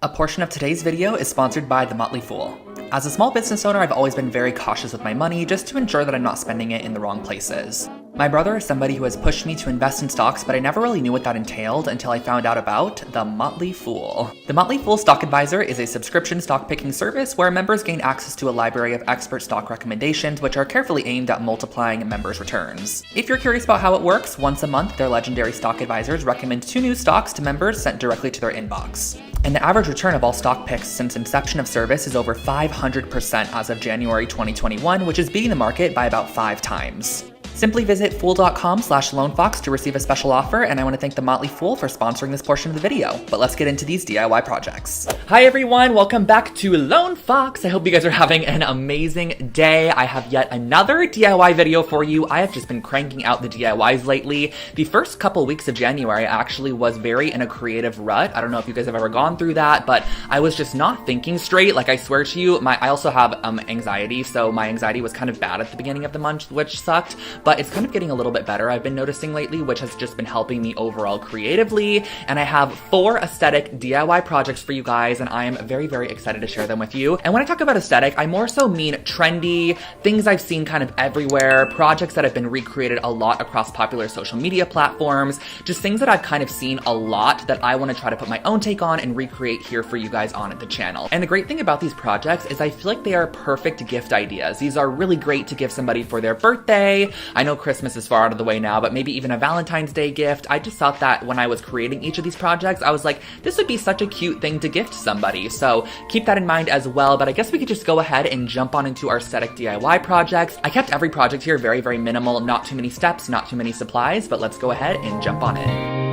A portion of today's video is sponsored by The Motley Fool. As a small business owner, I've always been very cautious with my money just to ensure that I'm not spending it in the wrong places. My brother is somebody who has pushed me to invest in stocks, but I never really knew what that entailed until I found out about The Motley Fool. The Motley Fool Stock Advisor is a subscription stock picking service where members gain access to a library of expert stock recommendations which are carefully aimed at multiplying members' returns. If you're curious about how it works, once a month their legendary stock advisors recommend 2 new stocks to members sent directly to their inbox. And the average return of all stock picks since inception of service is over 500% as of January 2021, which is beating the market by about 5 times. Simply visit fool.com/lonefox to receive a special offer, and I want to thank The Motley Fool for sponsoring this portion of the video. But let's get into these DIY projects. Hi everyone, welcome back to Lone Fox. I hope you guys are having an amazing day. I have yet another DIY video for you. I have just been cranking out the DIYs lately. The first couple weeks of January actually was very in a creative rut. I don't know if you guys have ever gone through that, but I was just not thinking straight. Like I swear to you, I also have anxiety, so my anxiety was kind of bad at the beginning of the month, which sucked. But it's kind of getting a little bit better, I've been noticing lately, which has just been helping me overall creatively. And I have 4 aesthetic DIY projects for you guys, and I am very, very excited to share them with you. And when I talk about aesthetic, I more so mean trendy, things I've seen kind of everywhere, projects that have been recreated a lot across popular social media platforms, just things that I've kind of seen a lot that I want to try to put my own take on and recreate here for you guys on the channel. And the great thing about these projects is I feel like they are perfect gift ideas. These are really great to give somebody for their birthday. I know Christmas is far out of the way now, but maybe even a Valentine's Day gift. I just thought that when I was creating each of these projects, I was like, this would be such a cute thing to gift somebody. So keep that in mind as well. But I guess we could just go ahead and jump on into our aesthetic DIY projects. I kept every project here very, very minimal, not too many steps, not too many supplies, but let's go ahead and jump on in.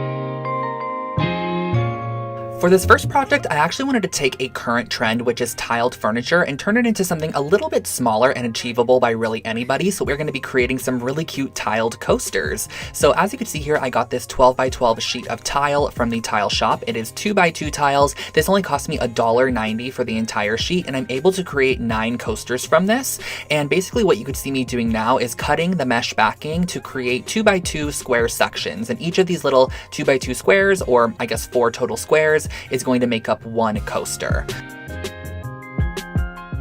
For this first project, I actually wanted to take a current trend, which is tiled furniture, and turn it into something a little bit smaller and achievable by really anybody. So we're going to be creating some really cute tiled coasters. So as you can see here, I got this 12 by 12 sheet of tile from the tile shop. It is 2 by 2 tiles. This only cost me $1.90 for the entire sheet, and I'm able to create 9 coasters from this. And basically what you could see me doing now is cutting the mesh backing to create 2 by 2 square sections. And each of these little 2 by 2 squares, or I guess 4 total squares, is going to make up 1 coaster.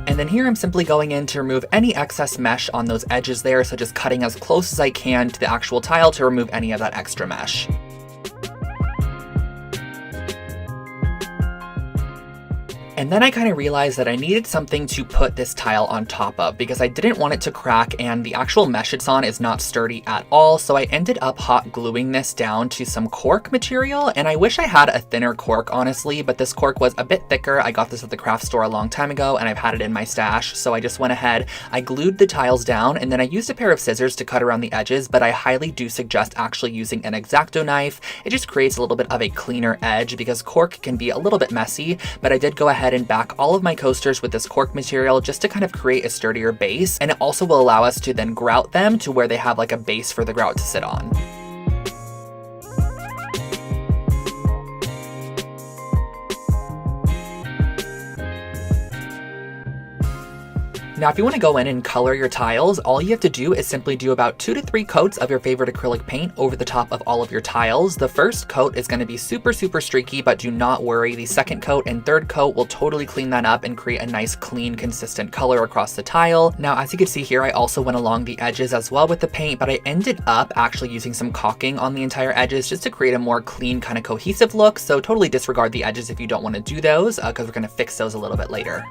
And then here I'm simply going in to remove any excess mesh on those edges there, so just cutting as close as I can to the actual tile to remove any of that extra mesh. And then I kind of realized that I needed something to put this tile on top of because I didn't want it to crack, and the actual mesh it's on is not sturdy at all. So I ended up hot gluing this down to some cork material, and I wish I had a thinner cork honestly, but this cork was a bit thicker. I got this at the craft store a long time ago and I've had it in my stash. So I just went ahead, I glued the tiles down, and then I used a pair of scissors to cut around the edges, but I highly do suggest actually using an X-Acto knife. It just creates a little bit of a cleaner edge because cork can be a little bit messy, but I did go ahead and back all of my coasters with this cork material just to kind of create a sturdier base, and it also will allow us to then grout them to where they have like a base for the grout to sit on. Now, if you want to go in and color your tiles, all you have to do is simply do about 2 to 3 coats of your favorite acrylic paint over the top of all of your tiles. The first coat is going to be super, super streaky, but do not worry. The second coat and third coat will totally clean that up and create a nice, clean, consistent color across the tile. Now, as you can see here, I also went along the edges as well with the paint, but I ended up actually using some caulking on the entire edges just to create a more clean, kind of cohesive look. So totally disregard the edges if you don't want to do those, because we're going to fix those a little bit later.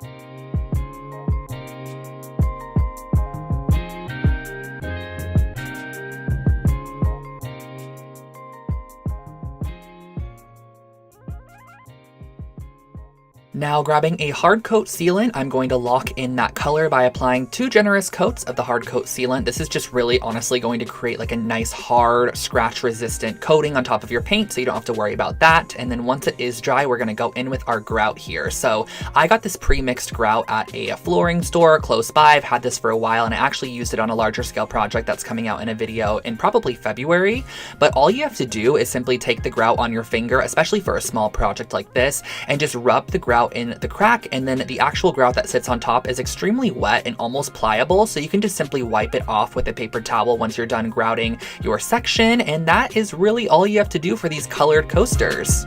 Now, grabbing a hard coat sealant, I'm going to lock in that color by applying 2 generous coats of the hard coat sealant. This is just really honestly going to create like a nice hard scratch resistant coating on top of your paint, so you don't have to worry about that. And then once it is dry, we're going to go in with our grout here. So I got this pre-mixed grout at a flooring store close by. I've had this for a while, and I actually used it on a larger scale project that's coming out in a video in probably February. But all you have to do is simply take the grout on your finger, especially for a small project like this, and just rub the grout in the crack, and then the actual grout that sits on top is extremely wet and almost pliable, so you can just simply wipe it off with a paper towel once you're done grouting your section, and that is really all you have to do for these colored coasters.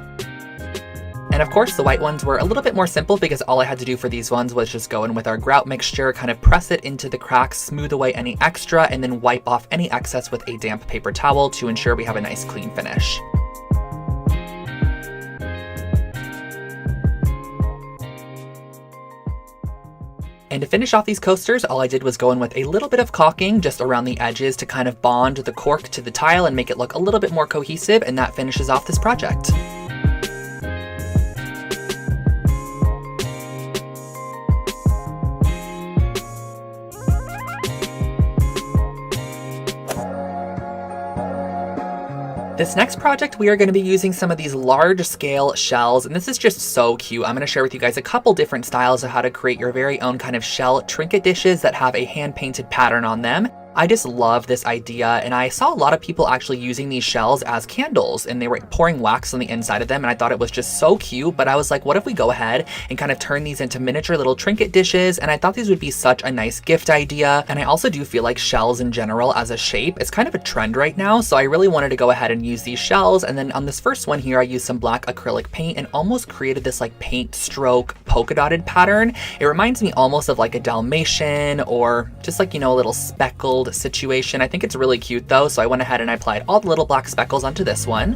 And of course, the white ones were a little bit more simple because all I had to do for these ones was just go in with our grout mixture, kind of press it into the cracks, smooth away any extra, and then wipe off any excess with a damp paper towel to ensure we have a nice clean finish. And to finish off these coasters, all I did was go in with a little bit of caulking just around the edges to kind of bond the cork to the tile and make it look a little bit more cohesive, and that finishes off this project. This next project, we are going to be using some of these large scale shells, and this is just so cute. I'm going to share with you guys a couple different styles of how to create your very own kind of shell trinket dishes that have a hand painted pattern on them. I just love this idea, and I saw a lot of people actually using these shells as candles, and they were pouring wax on the inside of them, and I thought it was just so cute. But I was like, what if we go ahead and kind of turn these into miniature little trinket dishes? And I thought these would be such a nice gift idea. And I also do feel like shells in general as a shape is kind of a trend right now, so I really wanted to go ahead and use these shells. And then on this first one here, I used some black acrylic paint and almost created this like paint stroke polka dotted pattern. It reminds me almost of like a Dalmatian or just like, you know, a little speckled situation. I think it's really cute though, so I went ahead and I applied all the little black speckles onto this one.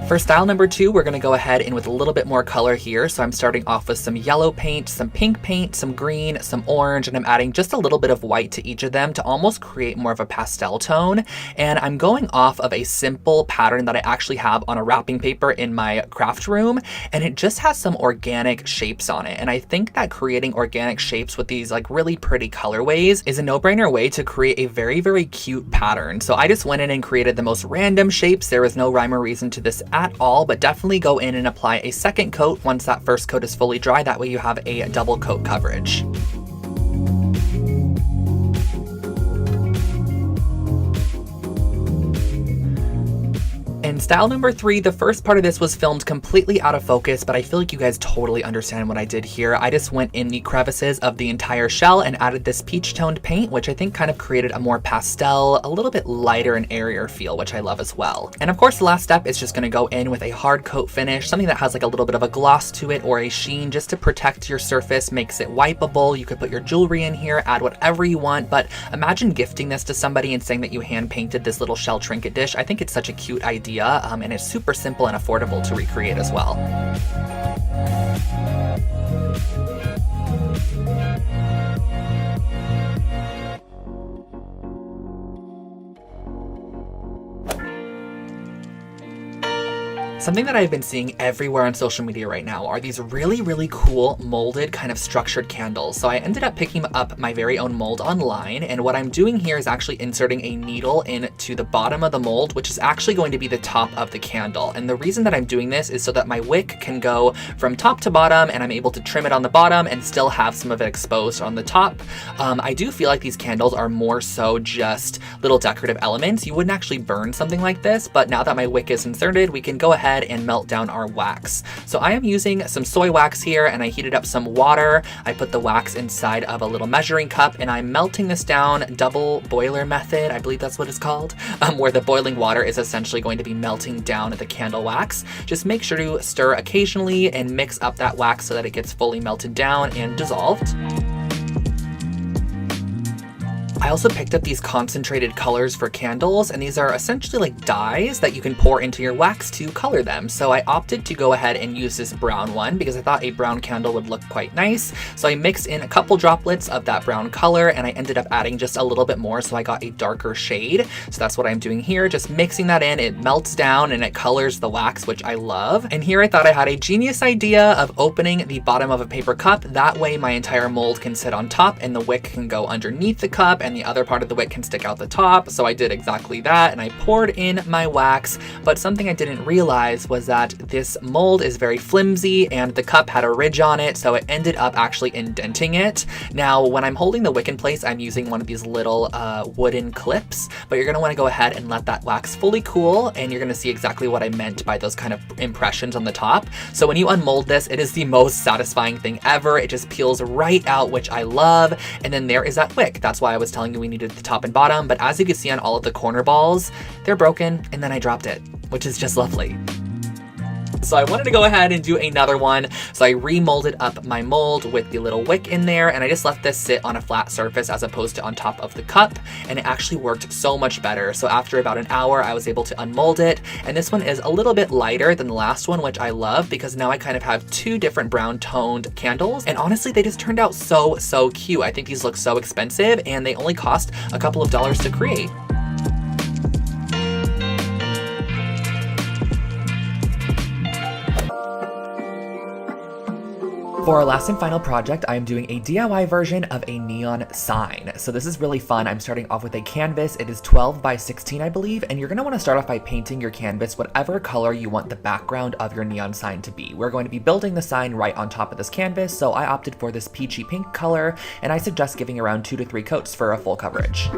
For style number 2, we're going to go ahead in with a little bit more color here. So I'm starting off with some yellow paint, some pink paint, some green, some orange, and I'm adding just a little bit of white to each of them to almost create more of a pastel tone. And I'm going off of a simple pattern that I actually have on a wrapping paper in my craft room, and it just has some organic shapes on it. And I think that creating organic shapes with these like really pretty colorways is a no-brainer way to create a very, very cute pattern. So I just went in and created the most random shapes. There was no rhyme or reason to this at all, but definitely go in and apply a second coat once that first coat is fully dry. That way you have a double coat coverage. And style number 3, the first part of this was filmed completely out of focus, but I feel like you guys totally understand what I did here. I just went in the crevices of the entire shell and added this peach toned paint, which I think kind of created a more pastel, a little bit lighter and airier feel, which I love as well. And of course, the last step is just going to go in with a hard coat finish, something that has like a little bit of a gloss to it or a sheen just to protect your surface, makes it wipeable. You could put your jewelry in here, add whatever you want, but imagine gifting this to somebody and saying that you hand painted this little shell trinket dish. I think it's such a cute idea. And it's super simple and affordable to recreate as well. Something that I've been seeing everywhere on social media right now are these really, really cool molded kind of structured candles. So I ended up picking up my very own mold online, and what I'm doing here is actually inserting a needle into the bottom of the mold, which is actually going to be the top of the candle. And the reason that I'm doing this is so that my wick can go from top to bottom, and I'm able to trim it on the bottom and still have some of it exposed on the top. I do feel like these candles are more so just little decorative elements. You wouldn't actually burn something like this, but now that my wick is inserted, we can go ahead and melt down our wax. So I am using some soy wax here, and I heated up some water. I put the wax inside of a little measuring cup, and I'm melting this down, double boiler method, I believe that's what it's called, where the boiling water is essentially going to be melting down the candle wax. Just make sure to stir occasionally and mix up that wax so that it gets fully melted down and dissolved. I also picked up these concentrated colors for candles, and these are essentially like dyes that you can pour into your wax to color them. So I opted to go ahead and use this brown one because I thought a brown candle would look quite nice. So I mixed in a couple droplets of that brown color, and I ended up adding just a little bit more, so I got a darker shade. So that's what I'm doing here, just mixing that in. It melts down and it colors the wax, which I love. And here I thought I had a genius idea of opening the bottom of a paper cup. That way my entire mold can sit on top and the wick can go underneath the cup, and the other part of the wick can stick out the top. So I did exactly that, and I poured in my wax. But something I didn't realize was that this mold is very flimsy and the cup had a ridge on it, so it ended up actually indenting it. Now, when I'm holding the wick in place, I'm using one of these little wooden clips, but you're gonna wanna go ahead and let that wax fully cool, and you're gonna see exactly what I meant by those kind of impressions on the top. So when you unmold this, it is the most satisfying thing ever. It just peels right out, which I love. And then there is that wick. That's why I was telling you we needed the top and bottom, but as you can see on all of the corner balls, they're broken, and then I dropped it, which is just lovely. So I wanted to go ahead and do another one. So I remolded up my mold with the little wick in there, and I just left this sit on a flat surface as opposed to on top of the cup, and it actually worked so much better. So after about an hour, I was able to unmold it, and this one is a little bit lighter than the last one, which I love because now I kind of have two different brown toned candles, and honestly, they just turned out so cute. I think these look so expensive, and they only cost a couple of dollars to create. For our last and final project, I am doing a DIY version of a neon sign. So this is really fun. I'm starting off with a canvas. It is 12 by 16, I believe, and you're gonna wanna start off by painting your canvas whatever color you want the background of your neon sign to be. We're going to be building the sign right on top of this canvas, so I opted for this peachy pink color, and I suggest giving around 2 to 3 coats for a full coverage.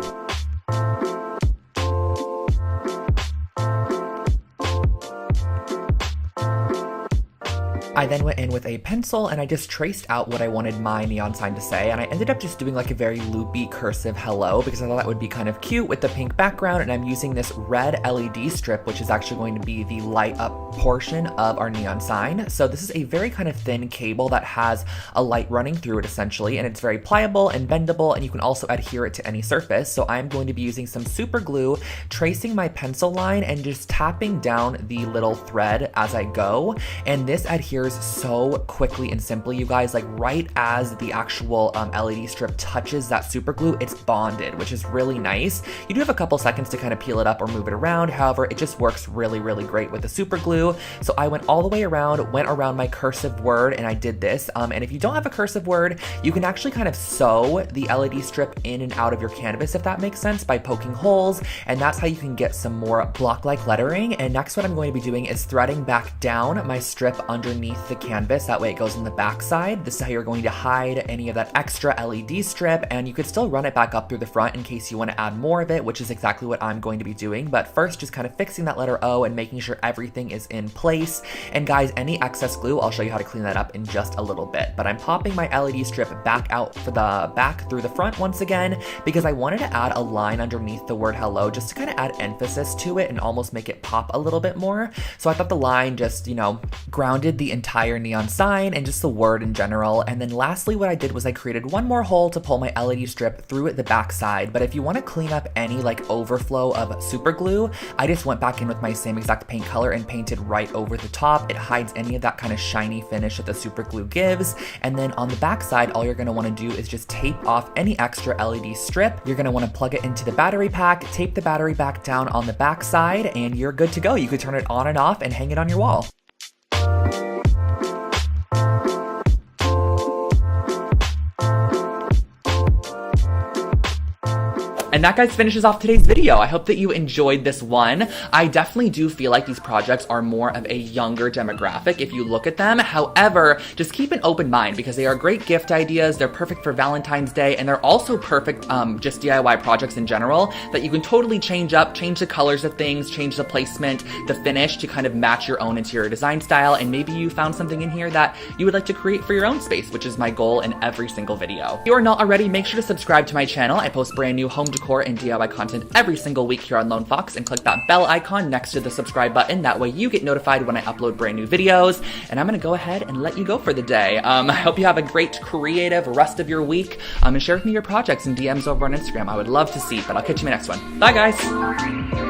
I then went in with a pencil and I just traced out what I wanted my neon sign to say, and I ended up just doing like a very loopy cursive hello because I thought that would be kind of cute with the pink background, and I'm using this red LED strip, which is actually going to be the light up portion of our neon sign. So this is a very kind of thin cable that has a light running through it essentially, and it's very pliable and bendable, and you can also adhere it to any surface. So I'm going to be using some super glue, tracing my pencil line and just tapping down the little thread as I go, and this adheres so quickly and simply, you guys. Like right as the actual LED strip touches that super glue, it's bonded, which is really nice. You do have a couple seconds to kind of peel it up or move it around. However, it just works really great with the super glue. So I went all the way around, went around my cursive word, and I did this. And if you don't have a cursive word, you can actually kind of sew the LED strip in and out of your canvas, if that makes sense, by poking holes, and that's how you can get some more block-like lettering. And next what I'm going to be doing is threading back down my strip underneath the canvas. That way it goes on the back side. This is how you're going to hide any of that extra LED strip, and you could still run it back up through the front in case you want to add more of it, which is exactly what I'm going to be doing. But first, just kind of fixing that letter O and making sure everything is in place. And guys, any excess glue, I'll show you how to clean that up in just a little bit. But I'm popping my LED strip back out for the back through the front once again, because I wanted to add a line underneath the word hello just to kind of add emphasis to it and almost make it pop a little bit more. So I thought the line just, you know, grounded the entire neon sign and just the word in general. And then lastly, what I did was I created one more hole to pull my LED strip through the back side. But if you want to clean up any like overflow of super glue, I just went back in with my same exact paint color and painted right over the top. It hides any of that kind of shiny finish that the super glue gives. And then on the back side, all you're going to want to do is just tape off any extra LED strip. You're going to want to plug it into the battery pack, tape the battery back down on the back side, and you're good to go. You could turn it on and off and hang it on your wall. And that, guys, finishes off today's video. I hope that you enjoyed this one. I definitely do feel like these projects are more of a younger demographic if you look at them. However, just keep an open mind because they are great gift ideas. They're perfect for Valentine's Day, and they're also perfect just DIY projects in general that you can totally change up, change the colors of things, change the placement, the finish to kind of match your own interior design style. And maybe you found something in here that you would like to create for your own space, which is my goal in every single video. If you are not already, make sure to subscribe to my channel. I post brand new home decor and DIY content every single week here on Lone Fox, and click that bell icon next to the subscribe button. That way you get notified when I upload brand new videos. And I'm gonna go ahead and let you go for the day. I hope you have a great creative rest of your week, and share with me your projects and DMs over on Instagram. I would love to see, but I'll catch you in the next one. Bye, guys.